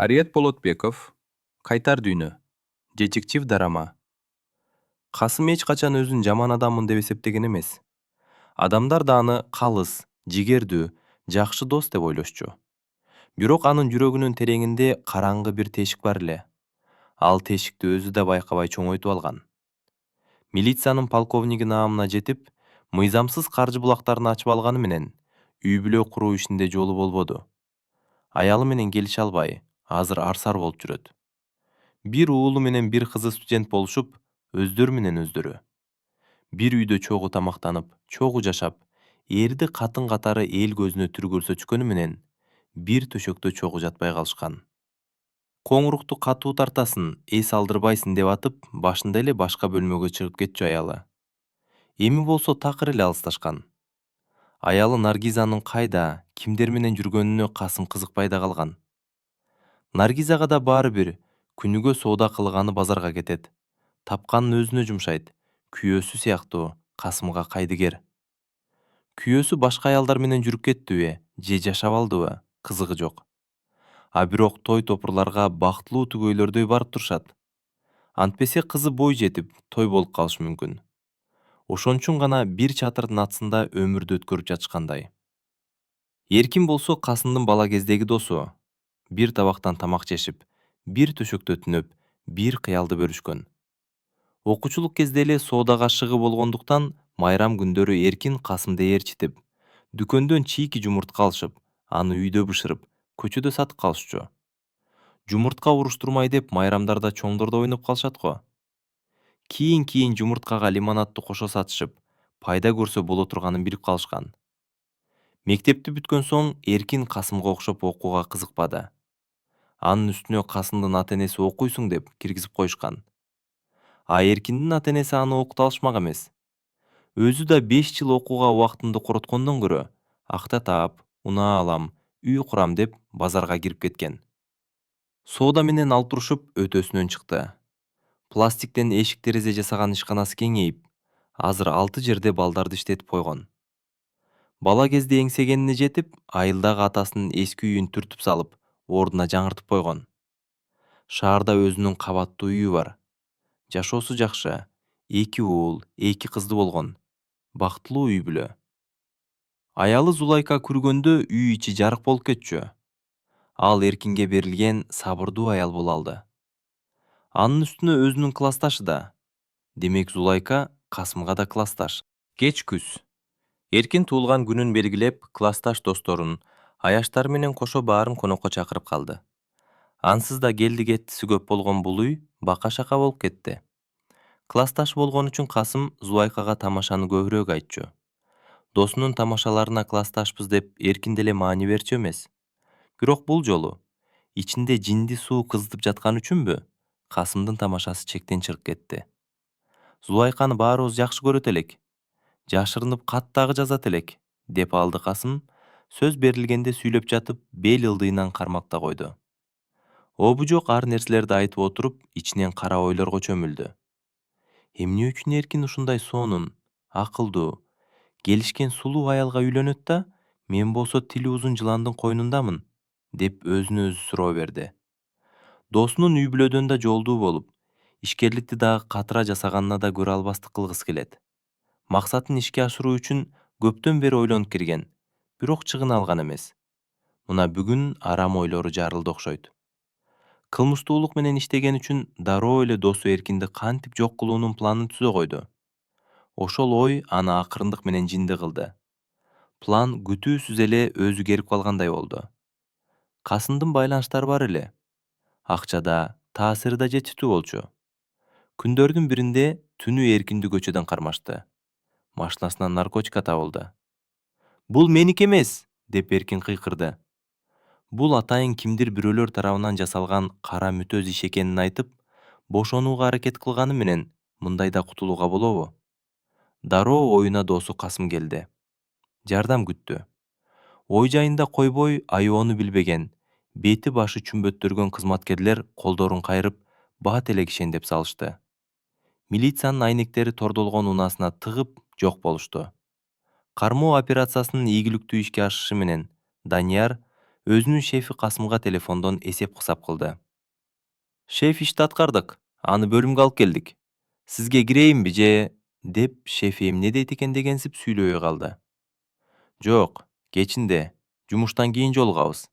Ариет Болотбеков, Кайтар дүйнө, жетекчив дарама. Касым эч качан өзүн жаман адаммын деп эсептеген эмес. Адамдар да аны калыс, жигердүү, жакшы дос деп ойлошчу. Бирок анын жүрөгүнүн тереңинде караңгы бир тешик бар эле. Ал тешикти өзү да байкабай чоңойтуп алган. Милициянын полковниги наамына жетип, мыйзамсыз каржы булактарын ачып алганы менен үй бүлө куруу ишинде жолу болбоду. Аялы менен келише албай, азыр арсар болуп жүрөт. Бир уулу менен бир кызы студент болушуп, өздөрү менен өздөрү. Бир үйдө чогуу тамактанып, чогуу жашап, эрди катын катары эл көзүнө түр көрсөтүшкөнү менен бир төшөктө чогуу жатпай калышкан. Коңурукту катуу тартасын, эс алдырбайсың деп атып, башында эле башка бөлмөгө чыгып кетчү аялы. Эми болсо такыр эле алысташкан. Аялы Наргизанын кайда, кимдер менен жүргөнүнө Касым кызыкпай да калган. Наргизага да баары бир, күнүгө соода кылганы базарга кетет. Тапканын өзүнө жумшайт. Күйөөсү сыяктуу Касымга кайдыгер. Күйөөсү башка аялдар менен жүрүп кеттиби, же жашап алдыбы, кызыгы жок. А бирок той топурларга бактылуу түгөйлөрдөй барып турушат. Антпесе кызы бой жетип, той болуп калышы мүмкүн. Ошон үчүн гана бир чатырдын астында өмүрдү өткөрүп жатышкандай. Эркин болсо Касымдын бала кездеги досу. Бир табактан тамак жешип, бир төшөктө түнөп, бир кыялды бөлүшкөн. Окуучулук кезде эле соодага шыгы болгондуктан майрам күндөрү Эркин Касымды ээрчитип, дүкөндөн чийки жумуртка алышып, аны үйдө бышырып, көчөдө сатып калышчу. Жумуртка уруштурмай деп майрамдарда чоңдордо ойноп калышат го. Кийин жумурткага лимонадты кошо сатышып, пайда көрсө боло турганын билип калышкан. Мектепти бүткөн соң Эркин Касымга окшоп окууга кызыкпады. Анын үстүнө Касымдын ата-энеси окуйсуң деп киргизип коюшкан. А Эркиндин ата-энеси аны окута алышмак эмес. Өзү да 5 жыл окууга убактымды короткондон көрө, акча таап, унаа алам, үй курам деп базарга кирип кеткен. Соода менен алтырышып өтөсүнөн чыкты. Пластиктен эшик-терезе жасаган ишканасы кеңейип, азыр 6 жерде балдарды иштетип койгон. Бала кезде эңсегенине жетип, айылдагы атасынын эски үйүн түртүп салып, ордуна жаңыртып койгон. Шаарда өзүнүн кабаттуу үйү бар. Жашоосу жакшы. 2 уул, 2 кызды болгон. Бактылуу үй бүлө. Аялы Зулайка күргөндө үй ичи жарык болуп кетчү. Ал Эркинге берилген сабырдуу аял боло алды. Анын үстүнө өзүнүн классташы да. Демек Зулайка Касымга да классташ. Кеч күз. Эркин туулган күнүн белгилеп, классташ досторун, аяштары менен кошо баарын конокко чакырып калды. Ансыз да келди кеттиси көп болгон бул үй бака-шака болуп кетти. Классташ болгон үчүн Касым Зулайкага тамашаны көбүрөөк айтчу. Досунун тамашаларына классташпыз деп Эркин деле маани берчү эмес. Бирок бул жолу ичинде жинди суу кыздып жаткан үчүнбү, Касымдын тамашасы чектен чыгып кетти. Зулайканы баарыбыз жакшы көрөт элек. Жашырынып кат дагы жазат элек, деп алды Касым. Сөз берилгенде сүйлөп жатып, бел ылдыйынан кармап да койду. Обу жок ар нерселерди айтып отуруп, ичинен кара ойлорго чөмүлдү. Эмне үчүн Эркин ушундай сонун, акылдуу, келишкен сулуу аялга үйлөнөт да, мен болсо тили узун жыландын койнундамын, деп өзүнө өзү суроо берди. Досунун үй бүлөдөн да жолдуу болуп, ишкерликти дагы катыра жасаганына да көрө албастык кылгысы келет. Максатын ишке ашыруу үчүн көптөн бери ойлонуп кирген, бирок чыгын алган эмес. Мына бүгүн арам ойлору жарылды окшойт. Кылмыштуулук менен иштеген үчүн дароо эле досу Эркинди кантип жок кылуунун планын түзө койду. Ошол ой аны акырындык менен жинди кылды. План күтүүсүз эле өзү керип калгандай болду. Касымдын байланыштары бар эле. Акчада, таасири да жетиштүү болчу. Күндөрдүн биринде түнү Эркинди көчөдөн кармашты. Машинасынан наркотика табылды. Бул меники эмес, деп Эркин кыйкырды. Бул атайын кимдир бирөөлөр тарабынан жасалган кара мүтөз иш экенин айтып, бошонууга аракет кылганы менен мындайда кутулууга болобу? Дароо оюна досу Касым келди. Жардам күттү. Ой жайында койбой, айоону билбеген, бети башы чүмбөттөргөн кызматкерлер колдорун кайрып, бат эле кишендеп салышты. Милициянын айнектери тордолгон унаасына тыгып жок болушту. Кармоо операциясынын ийгиликтүү ишке ашышы менен Данияр Өзүнүн шефи Касымга телефондон эсеп кысап кылды. Шеф, ишти аткардык. Аны бөлүмгө алып келдик. Сизге кирейинби же деп шефи эмне дейт экен дегенсип сүйлөбөй калды. Жок, кечинде, жумуштан кийин жолугабыз.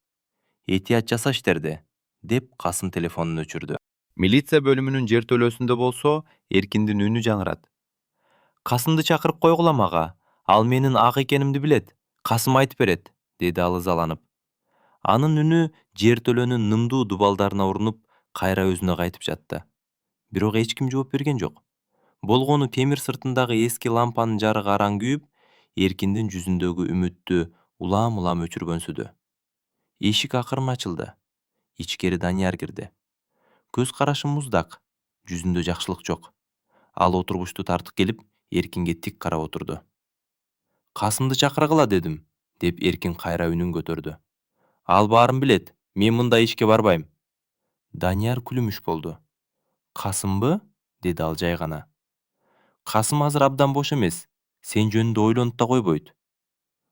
Этият жаса иштерди, деп Касым телефонун өчүрдү. Милиция бөлүмүнүн жертөлөсүндө болсо Эркиндин үнү жаңырат. Касымды чакырып койгула мага. Ал менин ак экенимди билет. Касым айтып берет, деди ал ызаланып. Анын үнү жертөлөнүн нымдуу дубалдарына урунуп, кайра өзүнө кайтып жатты. Бирок эч ким жооп берген жок. Болгону темир сыртындагы эски лампанын жарыгы араң күйүп, Эркиндин жүзүндөгү үмүттү улам-улам өчүргөнсүдү. Эшик акырын ачылды. Ичкери Данияр кирди. Көз карашы муздак, жүзүндө жакшылык жок. Ал отургучту тартып келип, Эркинге тик карап отурду. Касымды чакыргыла дедим, деп Эркин кайра үнүн көтөрдү. Ал баарын билет, мен мындай ишке барбайм. Данияр күлүмүш болду. Касымбы? Деди ал жай гана. Касым азыр абдан бош эмес, сен жөнүндө ойлонуп да койбойт.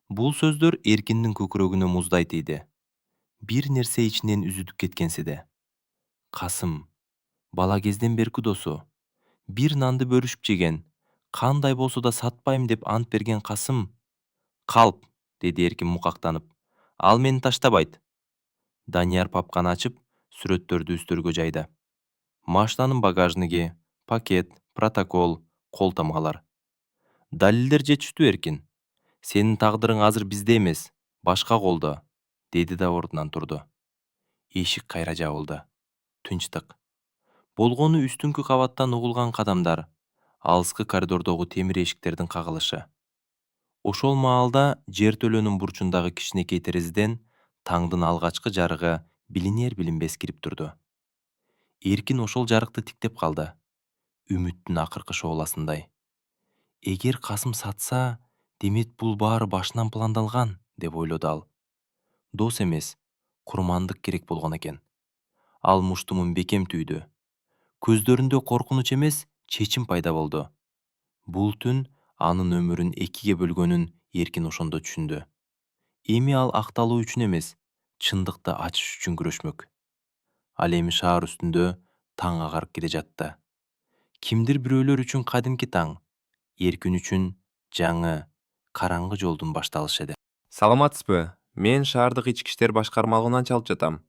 Бул сөздөр Эркиндин көкүрөгүнө муздай тийди. Бир нерсе ичинен үзүлүп кеткенсиде. Касым, бала кезден берки досу. Бир нанды бөлүшүп жеген, кандай болсо да сатпайм деп ант берген Касым. Калп, деди Эркин мукактанып. Ал мени таштабайт. Данияр папканы ачып, сүрөттөрдү үстөлгө жайды. Машинанын багажниги, пакет, протокол, кол тамгалар. Далилдер жетиштүү, Эркин. Сенин тагдырың азыр бизде эмес, башка колдо, деди да ордунан турду. Эшик кайра жабылды. Тынчтык. Болгону үстүңкү кабаттан угулган кадамдар, алыскы коридордогу темир эшиктердин кагылышы. Ошол маалда жертөлөнүн бурчундагы кичинекей терезеден таңдын алгачкы жарыгы билинер-билинбес кирип турду. Эркин ошол жарыкты тиктеп калды. Үмүттүн акыркы шооласындай. Эгер Касым сатса, демек бул баары башынан пландалган, деп ойлоду ал. Дос эмес, курмандык керек болгон экен. Ал муштумун бекем түйдү. Көздөрүндө коркунуч эмес, чечим пайда болду. Бул түн анын өмүрүн экиге бөлгөнүн Эркин ошондо түшүндү. Эми ал акталуу үчүн эмес, чындыкты ачыш үчүн күрөшмөк. Ал эми шаар үстүндө таң агарып келе жатты. Кимдир бирөөлөр үчүн кадимки таң, Эркин үчүн жаңы, караңгы жолдун башталышы эди. Саламатсызбы? Мен шаардык ички иштер башкармалыгынан чалып жатам.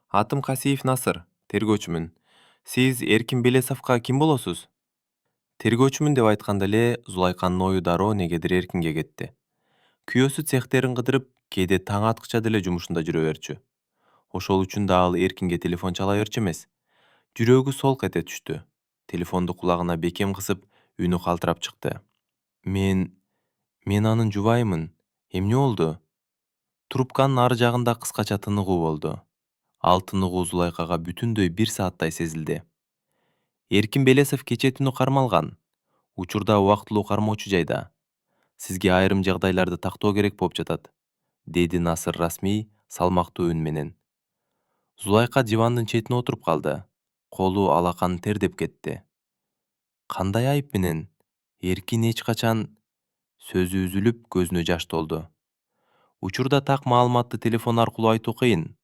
Атым Касиев Насыр, тергөөчүмүн. Сиз Эркин Белесовго ким болосуз? Тергөөчүмүн деп айтканда эле Зулайканын ою дароо негедир Эркинге кетти. Күйөөсү цехтерин кыдырып, кээде таң аткыча деле жумушунда жүрө берчү. Ошол үчүн да ал Эркинге телефон чала берчү эмес. Жүрөгү солк эте түштү. Телефонду кулагына бекем кысып, үнү калтырап чыкты. Мен анын жубайымын. Эмне болду? Трубканын ары жагында кыскача тыныгуу болду. Ал тыныгуу Зулайкага бүтүндөй 1 сааттай сезилди. Эркин Белесов кечээ түнү кармалган. Учурда убактылуу кармоочу жайда. Сизге айрым жагдайларды тактоо керек болуп жатат, деди Насыр расмий, салмактуу үн менен. Зулайка дивандын четине отуруп калды. Колу алаканы тердеп кетти. Кандай айып менен? Эркин эч качан... Сөзү үзүлүп, көзүнө жаш толду. Учурда так маалыматты телефон аркылуу айтуу кыйын.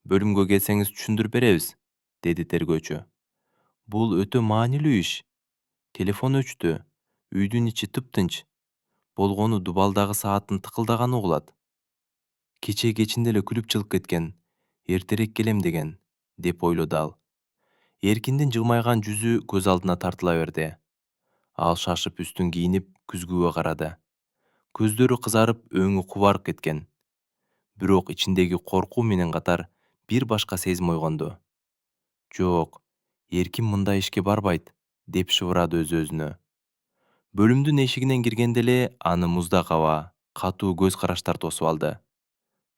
Бөлүмгө келсеңиз түшүндүрүп беребиз, деди тергөөчү. Бул өтө маанилүү иш. Телефон өчтү. Үйдүн ичи тыптынч. Болгону дубалдагы сааттын тыкылдаганы угулат. Кечээ кечинде эле күлүп чыгып кеткен. Эртерээк келем деген, деп ойлоду ал. Эркиндин жылмайган жүзү көз алдына тартыла берди. Ал шашып үстүн кийинип, күзгүгө карады. Көздөрү кызарып, өңү кубарып кеткен. Бирок ичиндеги коркуу менен катар бир башка сезим ойгонду. Жок, Эркин мындай ишке барбайт, деп шыбырады өзү-өзүнө. Бөлүмдүн эшигинен киргенде эле аны муздак аба, катуу көз караштар тосуп алды.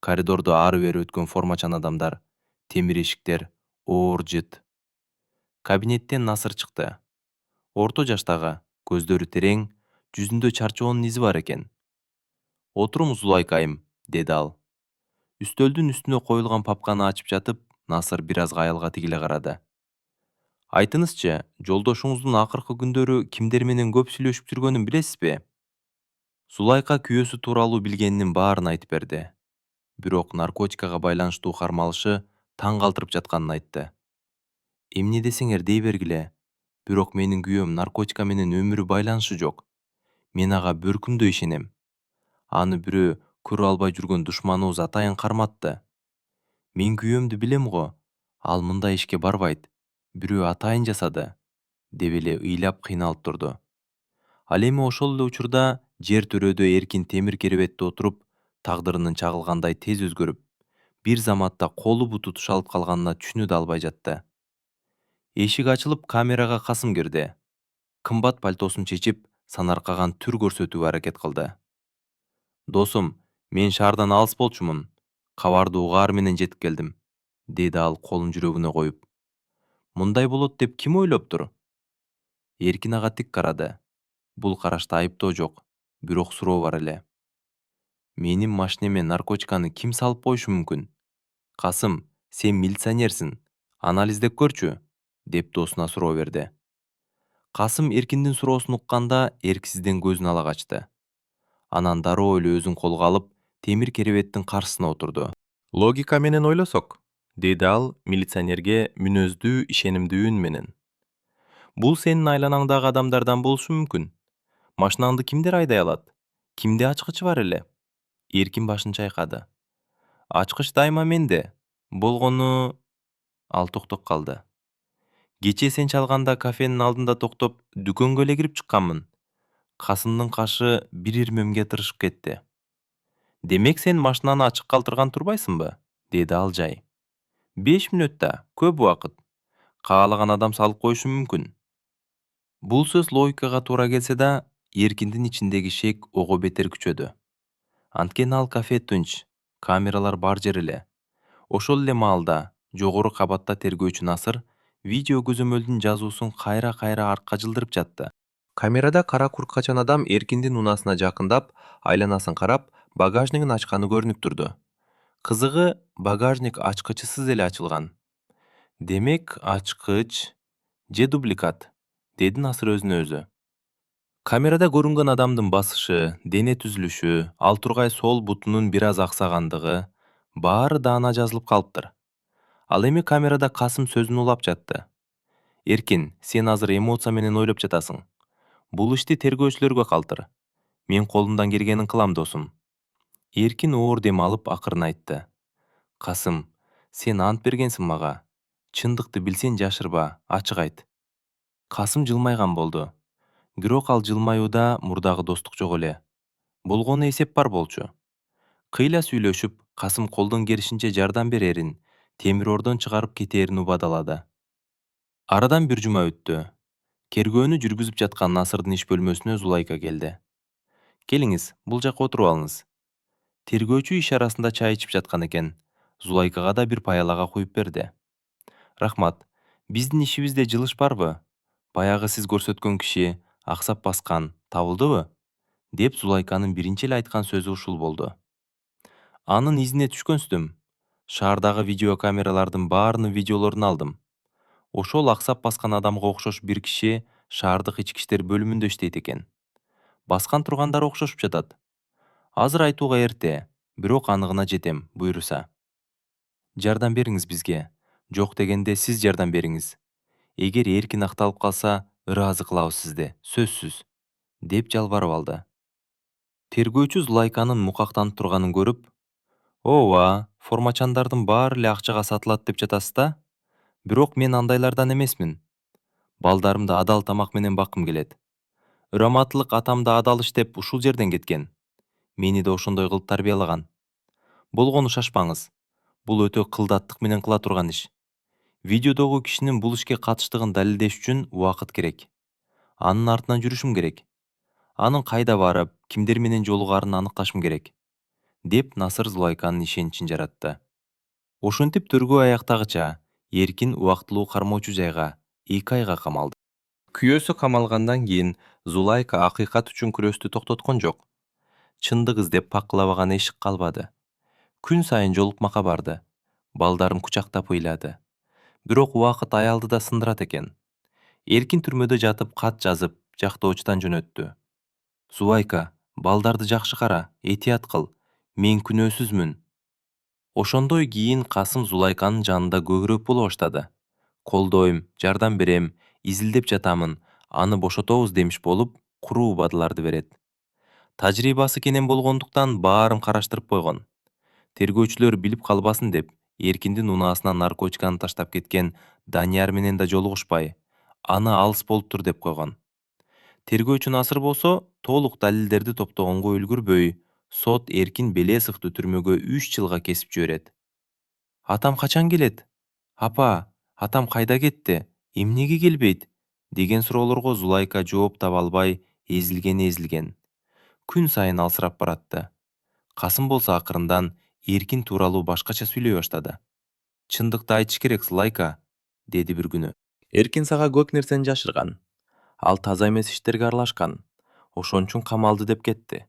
Коридордо ары-бери өткөн формачан адамдар, темир эшиктер, оор жыт. Кабинеттен Насыр чыкты. Орто жаштагы, көздөрү терең, жүзүндө чарчоонун изи бар экен. Отуруңуз Зулайкайым, деди ал. Үстөлдүн үстүнө коюлган папканы ачып жатып, Насыр бир аз айылга тигиле карады. Айтыңызчы, жолдошуңуздун акыркы күндөрү кимдер менен көп сүйлөшүп жүргөнүн билесизби? Зулайка күйөөсү тууралуу билгенинин баарын айтып берди. бирок наркотикага байланыштуу кармалышы таң калтырып жатканын айтты. Эмне десеңер дей бергиле, бирок менин күйөөм наркотика менен өмүрү байланышы жок. Мен ага бөркүндөй ишенем. Аны бирөө көрө албай жүргөн душманыбыз атайын карматты. Мен күйөөмдү билем го, ал мындай ишке барбайт. Бирөө атайын жасады, деп эле ыйлап кыйналып турду. Ал эми ошол эле учурда жер төрөдө эркин темир керебетте отуруп, тагдырынын чагылгандай тез өзгөрүп, бир заматта колу буту тушалып калганына түшүнө да албай жатты. Эшик ачылып, камерага Касым кирди. Кымбат пальтосун чечип, санаркаган түр көрсөтүүгө аракет кылды. Досум, мен шаардан алыс болчумун. Кабарды угаар менен жетип келдим, деди ал колун жүрөгүнө коюп. Мындай болот деп ким ойлоптур? Эркин ага тик карады. Бул карашта айыптоо жок, бирок суроо бар эле. Менин машинеме наркотиканы ким салып коюшу мүмкүн? Касым, сен милиционерсиң, анализдеп көрчү, деп досуна суроо берди. Касым Эркиндин суроосун укканда эрксизден көзүн ала качты. Анан дароо эле өзүн колго алып, темир керебеттин каршысына отурду. Логика менен ойлосок, деди ал милиционерге мүнөздүү, ишенимдүү үн менен. Бул сенин айланаңдагы адамдардан болушу мүмкүн. Машинаңды кимдер айдай алат? Кимде ачкычы бар эле? Эркин башын чайкады. Ачкыч дайыма менде. Болгону... Ал токтоп калды. Кечээ сен чалганда кафенин алдында токтоп, дүкөнгө эле кирип чыкканмын. Касымдын кашы бир ирмемге тырышып кетти. Демек сен машинаны ачык калтырган турбайсыңбы? Деди ал жай. 5 мүнөттө, көп убакыт. Каалаган адам салып коюшу мүмкүн. Бул сөз логикага туура келсе да, Эркиндин ичиндеги шек ого бетер күчөдү. Анткени ал кафе тынч, камералар бар жер эле. Ошол эле маалда жогору кабатта тергөөчү Насыр видео көзөмөлдүн жазуусун кайра-кайра артка жылдырып жатты. Камерада кара курткачан адам Эркиндин унаасына жакындап, айланасын карап, багажнигин ачканы көрүнүп турду. Кызыгы, багажник ачкычысыз эле ачылган. Демек, ачкыч же дубликат, деди Насыр өзүнө өзү. Камерада көрүнгөн адамдын басышы, дене түзүлүшү, ал тургай сол бутунун бир аз аксагандыгы баары даана жазылып калыптыр. Ал эми камерада Касым сөзүн улап жатты. Эркин, сен азыр эмоция менен ойлоп жатасың. Бул ишти тергөөчүлөргө калтыр. Мен колумдан келгенин кылам, досум. Эркин оор дем алып акырын айтты. Касым, сен ант бергенсиң мага. Чындыкты билсең жашырба, ачык айт. Касым жылмайган болду. Бирок ал жылмаюуда мурдагы достук жок эле. Болгону эсеп бар болчу. Кыйла сүйлөшүп, Касым колдон келишинче жардам берерин, темир ордон чыгарып кетээрин убадалады. Арадан бир жума өттү. Кергөөнү жүргүзүп жаткан Насырдын иш бөлмөсүнө Зулайка келди. Келиңиз, бул жакка отуруп алыңыз. Тергөөчү иш арасында чай ичип жаткан экен. Зулайкага да бир паялага куюп берди. Рахмат. Биздин ишибизде жылыш барбы? Баягы сиз көрсөткөн киши аксап баскан табылдыбы? Деп Зулайканын биринчи эле айткан сөзү ушул болду. Анын изине түшкөнсүдүм. Шаардагы видеокамералардын баарынын видеолорун алдым. Ошол аксап баскан адамга окшош бир киши шаардык ички иштер бөлүмүндө иштейт экен. Баскан тургандар окшошуп жатат. Азыр айтууга эрте, бирок аныгына жетем, буйруса. Жардам бериңиз бизге. Жок дегенде сиз жардам бериңиз. Эгер Эркин акталып калса, ыраазы кылабыз сизди, сөзсүз, деп жалбарып алды. Тергөөчү Зулайканын мукактанып турганын көрүп, ооба, формачандардын баары эле акчага сатылат деп жатасыз да? Бирок мен андайлардан эмесмин. Балдарымды адал тамак менен баккым келет. Ыраматтылык атамды адал иштеп ушул жерден кеткен. Мени да ошондой кылып тарбиялаган. Болгону шашпаңыз. Бул өтө кылдаттык менен кыла турган иш. Видеодогу кишинин бул ишке катыштыгын далилдеш үчүн убакыт керек. Анын артынан жүрүшүм керек. Анын кайда барып, кимдер менен жолугаарын аныкташым керек. Деп Насыр Зулайканын ишеничин жаратты. Ошентип тергөө аяктагыча Эркин убактылуу кармоочу жайга 2 айга камалды. Күйөөсү камалгандан кийин Зулайка акыйкат үчүн күрөстү токтоткон жок. Чындык издеп пакылабаган эшик калбады. Күн сайын жолукмакка барды. Балдарын кучактап ыйлады. Бирок убакыт аялды да сындырат экен. Эркин түрмөдө жатып кат жазып, жактоочудан жөнөттү. Зулайка, балдарды жакшы кара, этият кыл. Мен күнөөсүзмүн. Ошондой кийин Касым Зулайканын жанында көбүрөөк боло баштады. Колдойм, жардам берем, изилдеп жатамын, аны бошотобуз демиш болуп, куруу убадаларды берет. Тажрыйбасы кенен болгондуктан баарын караштырып койгон. Тергөөчүлөр билип калбасын деп, Эркиндин унаасына наркотиканы таштап кеткен Данияр менен да жолугушпай, аны алыс болуптур деп койгон. Тергөөчү Насыр болсо, толук далилдерди топтогонго үлгүрбөй, сот Эркин Белесовду түрмөгө 3 жылга кесип жиберет. Атам качан келет? Апа, атам кайда кетти? Эмнеге келбейт? Деген суроолорго Зулайка жооп таба албай, эзилген. Күн сайын алсырап баратты. Касым болсо акырындан Эркин тууралуу башкача сүйлөй баштады. Чындыкты айтыш керек, Зулайка, деди бир күнү. Эркин сага көп нерсени жашырган. Ал таза эмес иштерге аралашкан. Ошон үчүн камалды деп кетти.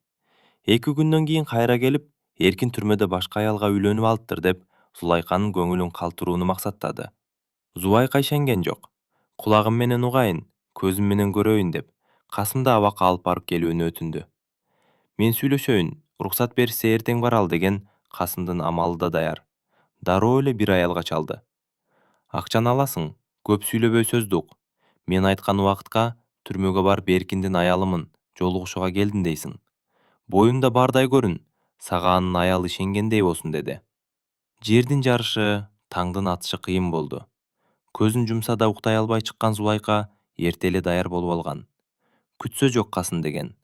2 күндөн кийин кайра келип, Эркин түрмөдө башка аялга үйлөнүп алыптыр деп, Зулайканын көңүлүн калтырууну максаттады. Зулайка ишенген жок. Кулагым менен угайын, көзүм менен көрөйүн деп, Касымды абакка алып барып келүүнү өтүндү. Мен сүйлөшөйүн, уруксат беришсе эртең баралы деген Касымдын амалы да даяр. Дароо эле бир аялга чалды. Акчаны аласың, көп сүйлөбөй сөздүк. Мен айткан убакытка түрмөгө барып Эркиндин аялымын, жолугушууга келдим дейсиң. Боюнда бардай көрүн, сага анын аялы ишенгендей болсун деди. Жердин жарышы, таңдын атышы кыйын болду. Көзүн жумса да уктай албай чыккан Зулайка эрте эле даяр болуп алган. Күтсө жок Касым деген.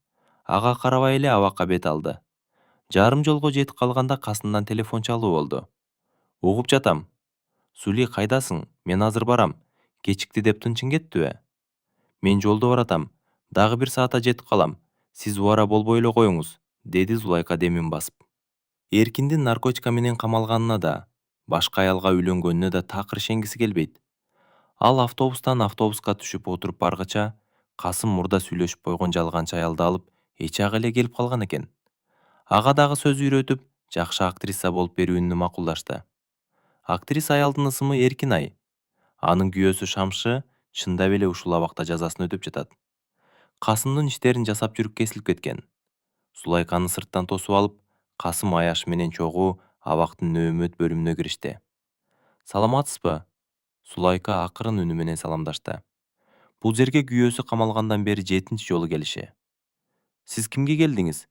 Ага карабай эле абакка бет алды. Жарым жолго жетип калганда касымдан телефон чалуу болду. Угуп жатам. Сули, кайдасың? Мен азыр барам. Кечикти деп тынчың кеттиби? Мен жолдо баратам. Дагы 1 саатта жетип калам. Сиз убара болбой эле коюңуз, деди Зулайка демин басып. Эркиндин наркотика менен камалганына да, башка аялга үйлөнгөнүнө да такыр ишенгиси келбейт. Ал автобустан автобуска түшүп отуруп баргыча, Касым мурда сүйлөшүп койгон жалганчы аялды алып, эчак эле келип калган экен. Ага дагы сөз үйрөтүп, жакшы актриса болуп берүүнү макулдашты. Актриса аялдын ысымы Эркинай. Анын күйөөсү Шамшы чындап эле ушул абакта жазасын өтөп жатат. Касымдын иштерин жасап жүрүп кесилип кеткен. Зулайканы сырттан тосуп алып, Касым аяш менен чогуу абактын нөөмөт бөлүмүнө киришти. Саламатсызбы? Зулайка акырын үнү менен саламдашты. Бул жерге күйөөсү камалгандан бери 7-чи жолу келиши. Сиз кимге келдиңиз?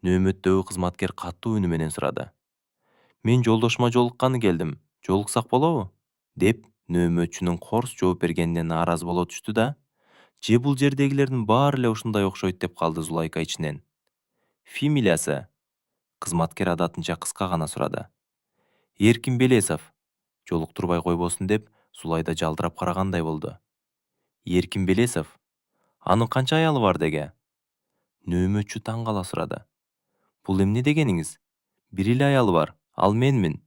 Нөөмөттөгү кызматкер катуу үнү менен сурады. Мен жолдошума жолукканы келдим. Жолуксак болобу? Деп нөөмөтчүнүн корс жооп бергенине нааразы боло түштү да. Же бул жердегилердин баары эле ушундай окшойт деп калды Зулайка ичинен. Фамилиясы? Кызматкер адатынча кыска гана сурады. Эркин Белесов. Жолуктурбай койбосун деп, Зулайда жалдырап карагандай болду. Эркин Белесов? Анын канча аялы бар деге? Нөөмөтчү таң кала сурады. Бул эмне дегениңиз? Бир эле аялы бар, ал менмин.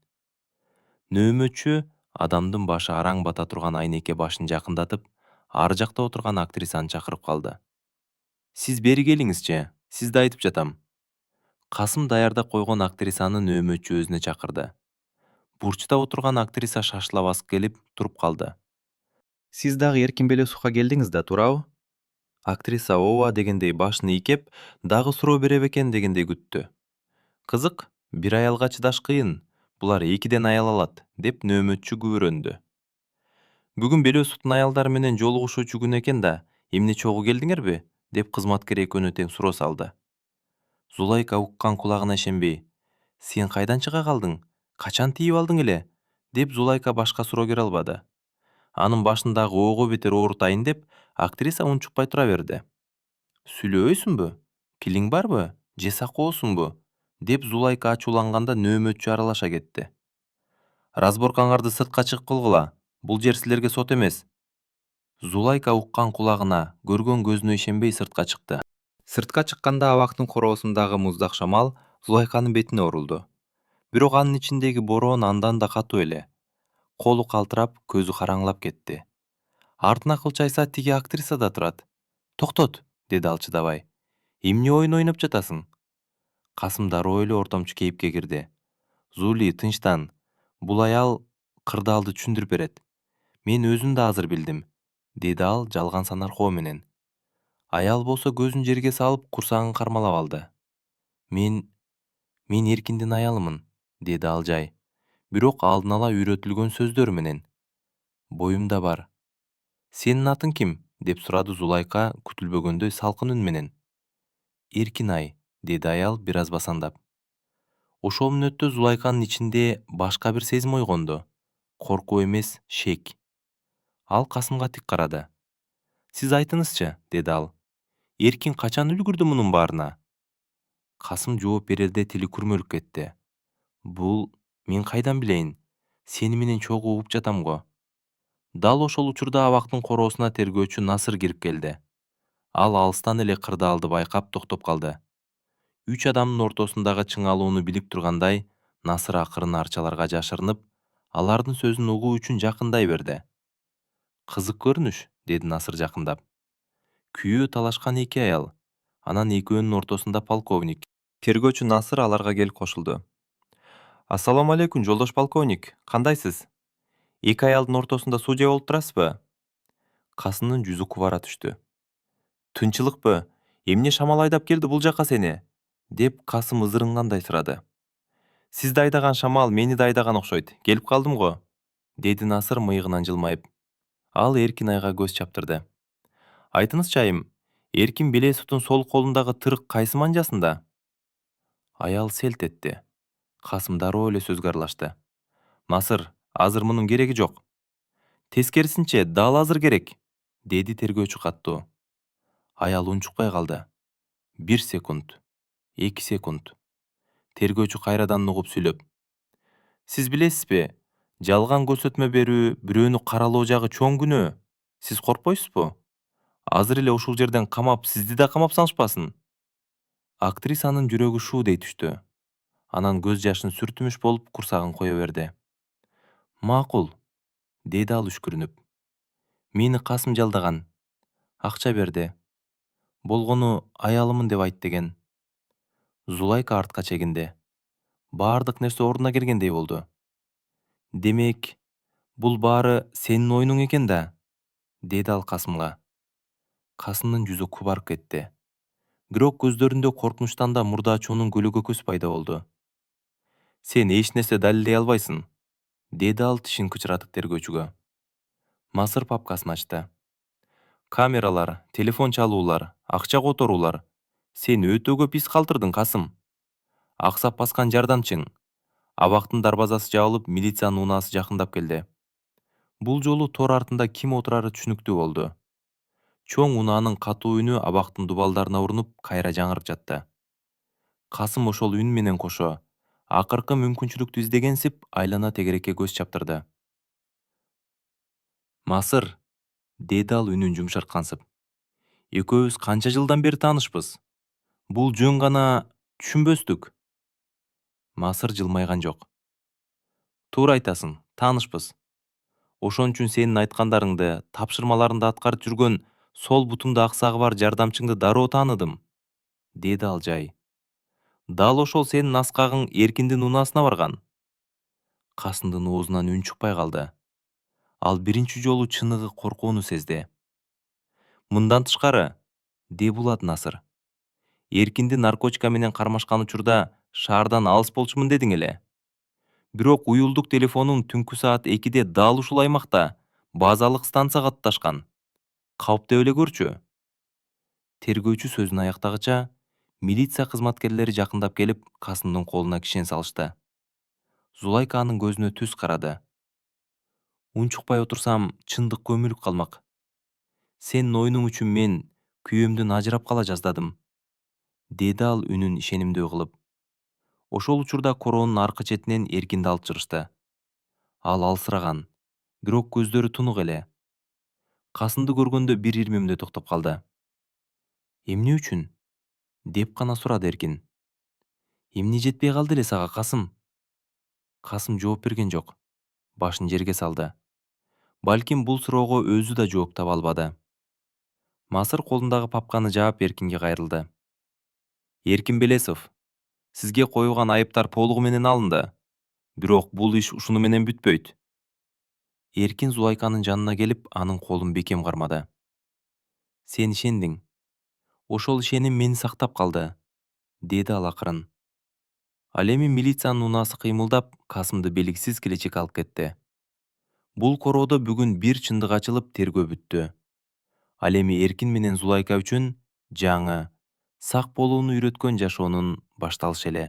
Нөөмөтчү адамдын башы араң бата турган айнекке башын жакындатып, ар жакта отурган актрисаны чакырып калды. Сиз бери келиңизчи, сизди айтып жатам. Касым даярдап койгон актрисаны нөөмөтчү өзүнө чакырды. Бурчта отурган актриса шашыла басып келип туруп калды. Сиз дагы Эркин Белесовго келдиңиз да, туурабы? Актриса ооба дегендей башын ийкеп, дагы суроо бере бекен дегендей күттү. Кызык, бир аялга чыдаш кыйын, булар 2ден аял алат, деп нөөмөтчү күбөрөндү. Бүгүн Белесовдун аялдары менен жолугушуучу күн экен да, эмне чогуу келдиңерби? Деп кызматкер экөөнө тең суроо салды. Зулайка уккан кулагына ишенбей, сен кайдан чыга калдың? Качан тийип алдың эле? Деп Зулайка башка суроо бере албады. Анын башындагы ого бетер оорутайын деп, актриса унчукпай тура берди. Сүйлөбөйсүңбү? Пилиң барбы? Же сакоосуңбу? Деп Зулайка ачууланганда нөөмөтчү аралаша кетти. Разборкаңарды сыртка чыгып кылгыла. Бул жер силерге сот эмес. Зулайка уккан кулагына, көргөн көзүнө ишенбей сыртка чыкты. Сыртка чыкканда абактын короосундагы муздак шамал Зулайканын бетине урулду. Бирок анын ичиндеги бороон андан да катуу эле. Колу калтырап, көзү караңлап кетти. Артына кылчайса тиги актриса да турат. Токтот, деди ал чыдабай. Эмне оюн ойноп жатасың? Касым дароо эле ортомчу кейипке кирди. Зули, тынчтан. Бул аял кырдаалды түшүндүрүп берет. Мен өзүм да азыр билдим, деди ал жалган санаркоо менен. Аял болсо көзүн жерге салып, курсагын кармалап алды. Мен Эркиндин аялымын. деди ал жай. Бирок алдын ала үйрөтүлгөн сөздөр менен. Боюмда бар. Сенин атың ким? Деп сурады Зулайка күтүлбөгөндөй салкын үн менен. Эркинай, деди аял бир аз басандап. Ошол мүнөттө Зулайканын ичинде башка бир сезим ойгонду. Коркуу эмес, шек. Ал Касымга тик карады. Сиз айтыңызчы, деди ал. Эркин качан үлгүрдү мунун баарына? Касым жооп берерде тили күрмөлүп кетти. Бул мен кайдан билейин? Сени менен чогуу угуп жатам го. Дал ошол учурда абактын короосуна тергөөчү Насыр кирип келди. Ал алыстан эле кырдаалды байкап токтоп калды. Үч адамдын ортосундагы чыңалууну билип тургандай, Насыр акырын арчаларга жашырынып, алардын сөзүн угуу үчүн жакындай берди. Кызык көрүнүш, деди Насыр жакындап. Күйөө талашкан эки аял. Анан экөөнүн ортосунда полковник. Тергөөчү Насыр аларга келип кошулду. Ассаламу алейкум, жолдош полковник. Кандайсыз? Эки аялдын ортосунда судья болуп турасызбы? Касымдын жүзү кубара түштү. Тынчылыкпы? Эмне шамал айдап келди бул жака сени? Деп Касым ызырынгандай сурады. Сизди айдаган шамал мени да айдаган окшойт. Келип калдым го. Деди Насыр мыйыгынан жылмайып. Ал Эркинайга көз чаптырды. Айтыңызчы айым, Эркин Белесовдун сол колундагы тырык кайсы манжасында? Аял селт этти. Касым дароо эле сөзгө аралашты. Насыр, азыр мунун кереги жок. Тескерисинче, дал азыр керек, деди тергөөчү каттуу. Аял унчукпай калды. 1 секунд. 2 секунд. Тергөөчү кайрадан угуп сүйлөп. Сиз билесизби? Жалган көрсөтмө берүү, бирөөнү каралоо жагы чоң күнөө. Сиз коркпойсузбу? Азыр эле ушул жерден камап, сизди да камап салышпасын. Актрисанын жүрөгү шуу дей түштү. Анан көз жашын сүртүмүш болуп курсагын кое берди. Макул, деди ал үшкүрүнүп. Мени Касым жалдаган. Акча берди. Болгону аялымын деп айт деген. Зулайка артка чегинди. Баардык нерсе ордуна келгендей болду. Демек, бул баары сенин оюнуң экен да, деди ал Касымга. Касымдын жүзү кубарып кетти. Бирок көздөрүндө коркунучтан да мурдачуунун көлөгө көз пайда болду. Сен эч нерсе далилдей албайсың, деди ал тишин кычыратып тергөөчүгө. Насыр папкасын ачты. Камералар, телефон чалуулар, акча которуулар. Сен өтө көп из калтырдың, Касым. Аксап баскан жардамчың. Абактын дарбазасы жабылып, милициянын унаасы жакындап келди. Бул жолу тор артында ким отурары түшүнүктүү болду. Чоң унаанын катуу үнү абактын дубалдарына урунуп, кайра жаңырып жатты. Касым ошол үн менен кошо акыркы мүмкүнчүлүктү издегенсип айлана тегерекке көз чаптырды. Масыр, деди ал үнүн жумшарткансып. Экөөбүз канча жылдан бери таанышпыз? Бул жөн гана түшүнбөстүк. Масыр жылмайган жок. Туура айтасың, таанышпыз. Ошон үчүн сенин айткандарыңды, тапшырмаларыңды аткарып жүргөн сол бутумда аксагы бар жардамчыңды дароо тааныдым, деди ал жай. Дал ошол сенин аскагың Эркиндин унаасына барган. Касымдын оозунан үн чыкпай калды. Ал биринчи жолу чыныгы коркууну сезди. Мындан тышкары, деп улады Насыр. Эркинди наркотика менен кармашкан учурда шаардан алыс болчумун дедиң эле. Бирок уюлдук телефонуң түнкү саат 2-де дал ушул аймакта базалык станцияга туташкан. Калптеп эле көрчү. Тергөөчү сөзүн аяктагыча, милиция кызматкерлери жакындап келип, Касымдын колуна кишен салышты. Зулайка анын көзүнө түз карады. Унчукпай отурсам, чындык көмүлүп калмак. Сенин оюнуң үчүн мен күйөөмдөн ажырап кала жаздадым, деди ал үнүн ишенимдүү кылып. Ошол учурда короонун аркы четинен Эркинди алып чыгышты. Ал алсыраган, бирок көздөрү тунук эле. Касымды көргөндө бир ирмемде токтоп калды. Эмне үчүн? Деп гана сурады Эркин. Эмне жетпей калды эле сага, Касым? Касым жооп берген жок. Башын жерге салды. Балким бул суроого өзү да жооп таба албады. Масыр колундагы папканы жаап Эркинге кайрылды. Эркин Белесов, сизге коюлган айыптар толугу менен алынды. Бирок бул иш ушуну менен бүтпөйт. Эркин Зулайканын жанына келип, анын колун бекем кармады. Сен ишендиң. Ошол ишеним мени сактап калды, деди ал акырын. Ал эми милициянын унаасы кыймылдап, Касымды белгисиз келечекке алып кетти. Бул короодо бүгүн бир чындык ачылып, тергөө бүттү. Ал эми Эркин менен Зулайка үчүн жаңы, сак болууну үйрөткөн жашоонун башталышы эле.